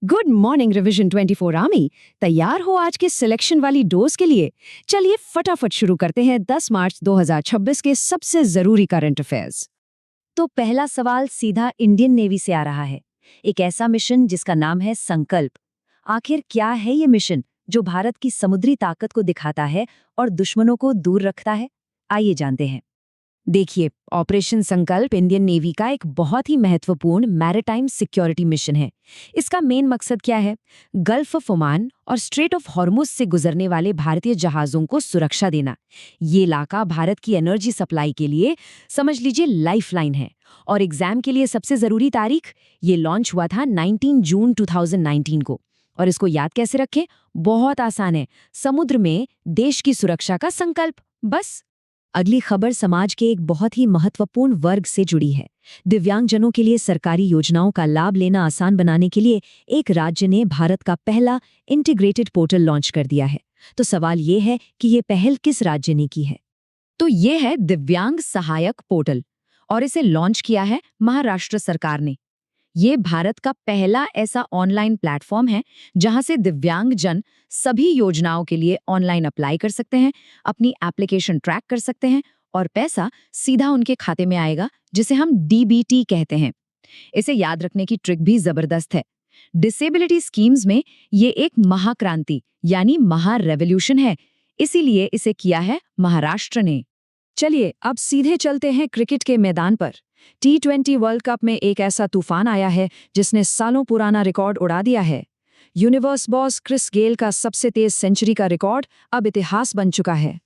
Good morning revision 24 army. तैयार हो आज के सिलेक्शन वाली डोज के लिए? चलिए फटाफट शुरू करते हैं 10 मार्च 2026 के सबसे जरूरी करंट अफेयर्स। तो पहला सवाल सीधा इंडियन नेवी से आ रहा है। एक ऐसा मिशन जिसका नाम है संकल्प। आखिर क्या है ये मिशन जो भारत की समुद्री ताकत को दिखाता है और दुश्मनों को दूर रखता है? आइए जानते हैं। देखिए, ऑपरेशन संकल्प इंडियन नेवी का एक बहुत ही महत्वपूर्ण मैरिटाइम सिक्योरिटी मिशन है। इसका मेन मकसद क्या है? गल्फ ऑफ ओमान और स्ट्रेट ऑफ हॉर्मुज से गुजरने वाले भारतीय जहाजों को सुरक्षा देना। ये इलाका भारत की एनर्जी सप्लाई के लिए समझ लीजिए लाइफलाइन है। और एग्जाम के लिए सबसे जरूरी तारीख, ये लॉन्च हुआ था 19 जून 2019 को। और इसको याद कैसे रखें? बहुत आसान है, समुद्र में देश की सुरक्षा का संकल्प, बस। अगली खबर समाज के एक बहुत ही महत्वपूर्ण वर्ग से जुड़ी है। दिव्यांगजनों के लिए सरकारी योजनाओं का लाभ लेना आसान बनाने के लिए एक राज्य ने भारत का पहला इंटीग्रेटेड पोर्टल लॉन्च कर दिया है। तो सवाल ये है कि ये पहल किस राज्य ने की है? तो ये है दिव्यांग सहायक पोर्टल और इसे लॉन्च किया है महाराष्ट्र सरकार ने। ये भारत का पहला ऐसा ऑनलाइन प्लेटफॉर्म है जहां से दिव्यांग जन सभी योजनाओं के लिए ऑनलाइन अप्लाई कर सकते हैं, अपनी एप्लीकेशन ट्रैक कर सकते हैं और पैसा सीधा उनके खाते में आएगा, जिसे हम डीबीटी कहते हैं। इसे याद रखने की ट्रिक भी जबरदस्त है। डिसेबिलिटी स्कीम्स में ये एक महाक्रांति यानी महा रेवोल्यूशन है, इसीलिए इसे किया है महाराष्ट्र ने। चलिए अब सीधे चलते हैं क्रिकेट के मैदान पर। T20 वर्ल्ड कप में एक ऐसा तूफान आया है जिसने सालों पुराना रिकॉर्ड उड़ा दिया है। यूनिवर्स बॉस क्रिस गेल का सबसे तेज सेंचुरी का रिकॉर्ड अब इतिहास बन चुका है।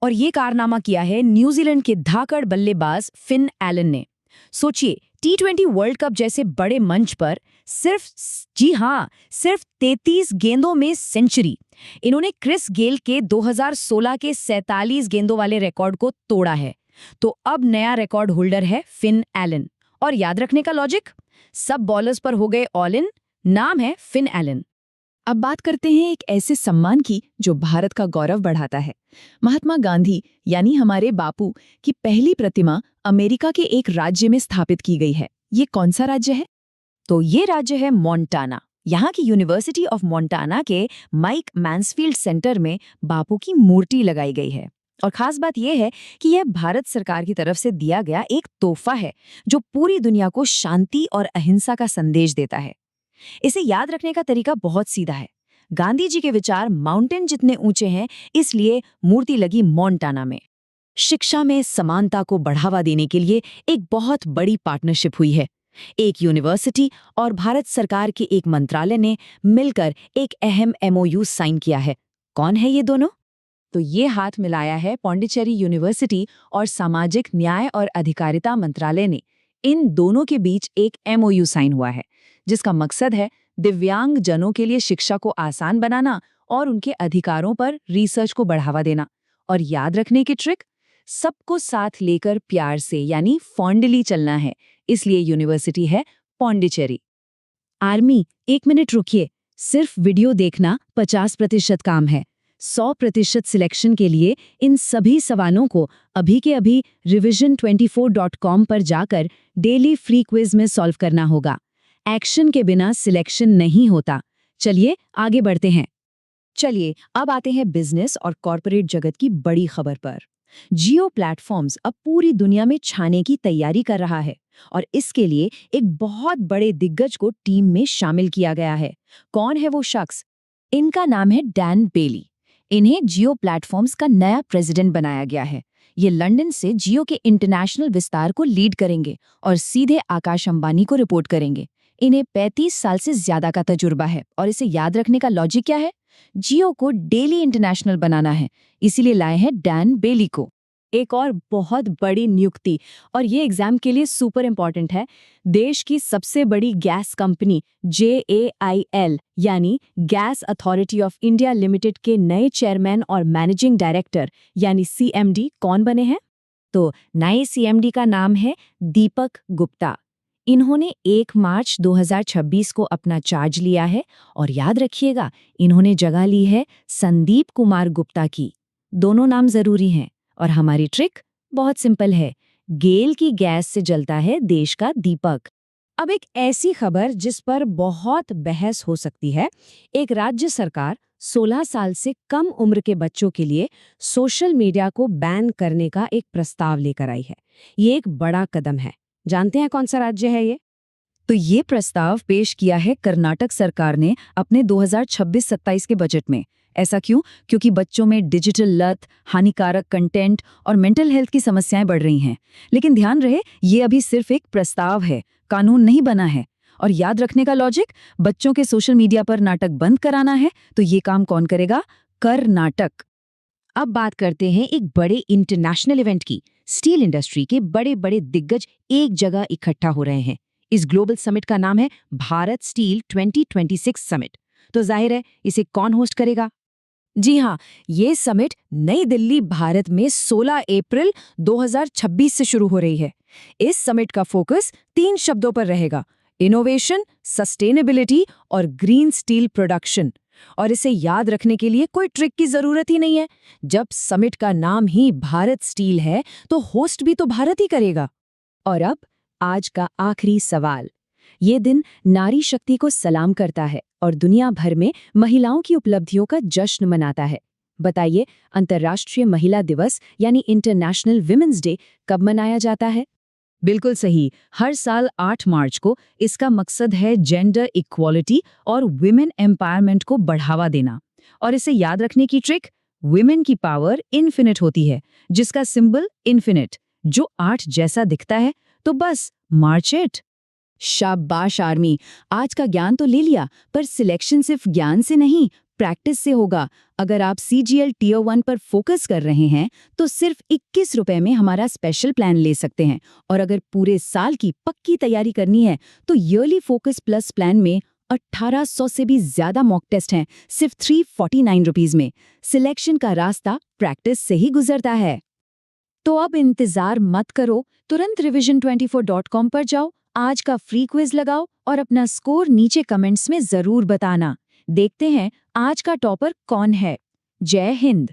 और ये कारनामा किया है न्यूजीलैंड के धाकड़ बल्लेबाज फिन एलन ने। सोचिए, T20 वर्ल्ड कप जैसे बड़े मंच पर सिर्फ 33 गेंदों में सेंचुरी। इन्होंने क्रिस गेल के 2016 के 47 गेंदों वाले रिकॉर्ड को तोड़ा है। तो अब नया रिकॉर्ड होल्डर है फिन एलन। और याद रखने का लॉजिक, सब बॉलर्स पर हो गए ऑल इन, नाम है फिन एलन। अब बात करते हैं एक ऐसे सम्मान की जो भारत का गौरव बढ़ाता है। महात्मा गांधी यानी हमारे बापू की पहली प्रतिमा अमेरिका के एक राज्य में स्थापित की गई है। ये कौन सा राज्य है? तो ये राज्य है मोंटाना। यहाँ की यूनिवर्सिटी ऑफ मोंटाना के माइक मैंसफील्ड सेंटर में बापू की मूर्ति लगाई गई है। और खास बात यह है कि यह भारत सरकार की तरफ से दिया गया एक तोहफा है जो पूरी दुनिया को शांति और अहिंसा का संदेश देता है। इसे याद रखने का तरीका बहुत सीधा है। गांधी जी के विचार माउंटेन जितने ऊंचे हैं, इसलिए मूर्ति लगी मोंटाना में। शिक्षा में समानता को बढ़ावा देने के लिए एक बहुत बड़ी पार्टनरशिप हुई है। एक यूनिवर्सिटी और भारत सरकार के एक मंत्रालय ने मिलकर एक अहम MOU साइन किया है। कौन है ये दोनों? तो ये हाथ मिलाया है पौंडीचेरी यूनिवर्सिटी और सामाजिक न्याय और अधिकारिता मंत्रालय ने। इन दोनों के बीच एक MOU साइन हुआ है जिसका मकसद है दिव्यांग जनों के लिए शिक्षा को आसान बनाना और उनके अधिकारों पर रिसर्च को बढ़ावा देना। और याद रखने की ट्रिक, सबको साथ लेकर प्यार से यानी फॉन्डली चलना है, इसलिए यूनिवर्सिटी है पौंडीचेरी। आर्मी, 1 मिनट रुकिए। सिर्फ वीडियो देखना 50% काम है। 100% सिलेक्शन के लिए इन सभी सवालों को अभी के अभी revision24.com पर जाकर डेली फ्री क्विज में सॉल्व करना होगा। एक्शन के बिना सिलेक्शन नहीं होता। चलिए आगे बढ़ते हैं। चलिए अब आते हैं बिजनेस और कॉरपोरेट जगत की बड़ी खबर पर। जियो प्लेटफॉर्म्स अब पूरी दुनिया में छाने की तैयारी कर रहा है और इसके लिए एक बहुत बड़े दिग्गज को टीम में शामिल किया गया है। कौन है वो शख्स? इनका नाम है डैन बेली। इन्हें जियो प्लेटफॉर्म्स का नया प्रेसिडेंट बनाया गया है। ये लंदन से जियो के इंटरनेशनल विस्तार को लीड करेंगे और सीधे आकाश अंबानी को रिपोर्ट करेंगे। इन्हें 35 साल से ज्यादा का तजुर्बा है और इसे याद रखने का लॉजिक क्या है? जियो को डेली इंटरनेशनल बनाना है, इसीलिए लाए हैं डैन बेली को। एक और बहुत बड़ी नियुक्ति, और ये एग्जाम के लिए सुपर इंपॉर्टेंट है। देश की सबसे बड़ी गैस कंपनी JAIL यानी gas authority of India limited के नए चेयरमैन और मैनेजिंग डायरेक्टर यानी CMD कौन बने हैं? तो नए CMD का नाम है दीपक गुप्ता। इन्होंने 1 मार्च 2026 को अपना चार्ज लिया है और याद रखिएगा, इन्होंने जगह ली है संदीप कुमार गुप्ता की। दोनों नाम जरूरी हैं और हमारी ट्रिक बहुत सिंपल है। गेल की गैस से जलता है देश का दीपक। अब एक ऐसी खबर जिस पर बहुत बहस हो सकती है। एक राज्य सरकार 16 साल से कम उम्र के बच्चों के लिए सोशल मीडिया को बैन करने का एक प्रस्ताव लेकर आई है। ये एक बड़ा कदम है। जानते हैं कौन सा राज्य है ये? तो ये प्रस्ताव पेश किया है कर्नाटक सरकार ने अपने 2026-27 के बजट में। ऐसा क्यों? क्योंकि बच्चों में डिजिटल लत, हानिकारक कंटेंट और मेंटल हेल्थ की समस्याएं बढ़ रही हैं। लेकिन ध्यान रहे, ये अभी सिर्फ एक प्रस्ताव है, कानून नहीं बना है। और याद रखने का लॉजिक, बच्चों के सोशल मीडिया पर नाटक बंद कराना है तो ये काम कौन करेगा? कर्नाटक। अब बात करते हैं एक बड़े इंटरनेशनल इवेंट की। स्टील इंडस्ट्री के बड़े बड़े दिग्गज एक जगह इकट्ठा हो रहे हैं। इस ग्लोबल समिट का नाम है भारत स्टील 2026 समिट। तो जाहिर है, इसे कौन होस्ट करेगा? जी हाँ, ये समिट नई दिल्ली, भारत में 16 अप्रैल 2026 से शुरू हो रही है। इस समिट का फोकस 3 शब्दों पर रहेगा: इनोवेशन, सस्टेनेबिलिटी और ग्रीन स्टील प्रोडक्शन। और इसे याद रखने के लिए कोई ट्रिक की जरूरत ही नहीं है। जब समिट का नाम ही भारत स्टील है, तो होस्ट भी तो भारत ही करेगा। और अब आज का आखिरी सवाल। ये दिन नारी शक्ति को सलाम करता है और दुनिया भर में महिलाओं की उपलब्धियों का जश्न मनाता है। बताइए, अंतर्राष्ट्रीय महिला दिवस यानी इंटरनेशनल विमेंस डे कब मनाया जाता है? बिल्कुल सही, हर साल 8 मार्च को। इसका मकसद है जेंडर इक्वालिटी और विमेन एम्पावरमेंट को बढ़ावा देना। और इसे याद रखने की ट्रिक, विमेन की पावर इन्फिनिट होती है, जिसका सिंबल इन्फिनिट, जो 8 जैसा दिखता है। तो बस मार्च इट। शाबाश आर्मी, आज का ज्ञान तो ले लिया, पर सिलेक्शन सिर्फ ज्ञान से नहीं, प्रैक्टिस से होगा। अगर आप CGL Tier 1 पर फोकस कर रहे हैं तो सिर्फ 21 रुपए में हमारा स्पेशल प्लान ले सकते हैं। और अगर पूरे साल की पक्की तैयारी करनी है तो ईयरली फोकस प्लस प्लान में 1800 से भी ज्यादा मॉक टेस्ट हैं, सिर्फ 349 रुपीज में। सिलेक्शन का रास्ता प्रैक्टिस से ही गुजरता है। तो अब इंतजार मत करो, तुरंत revision24.com पर जाओ, आज का फ्री क्विज लगाओ और अपना स्कोर नीचे कमेंट्स में जरूर बताना। देखते हैं आज का टॉपर कौन है। जय हिंद।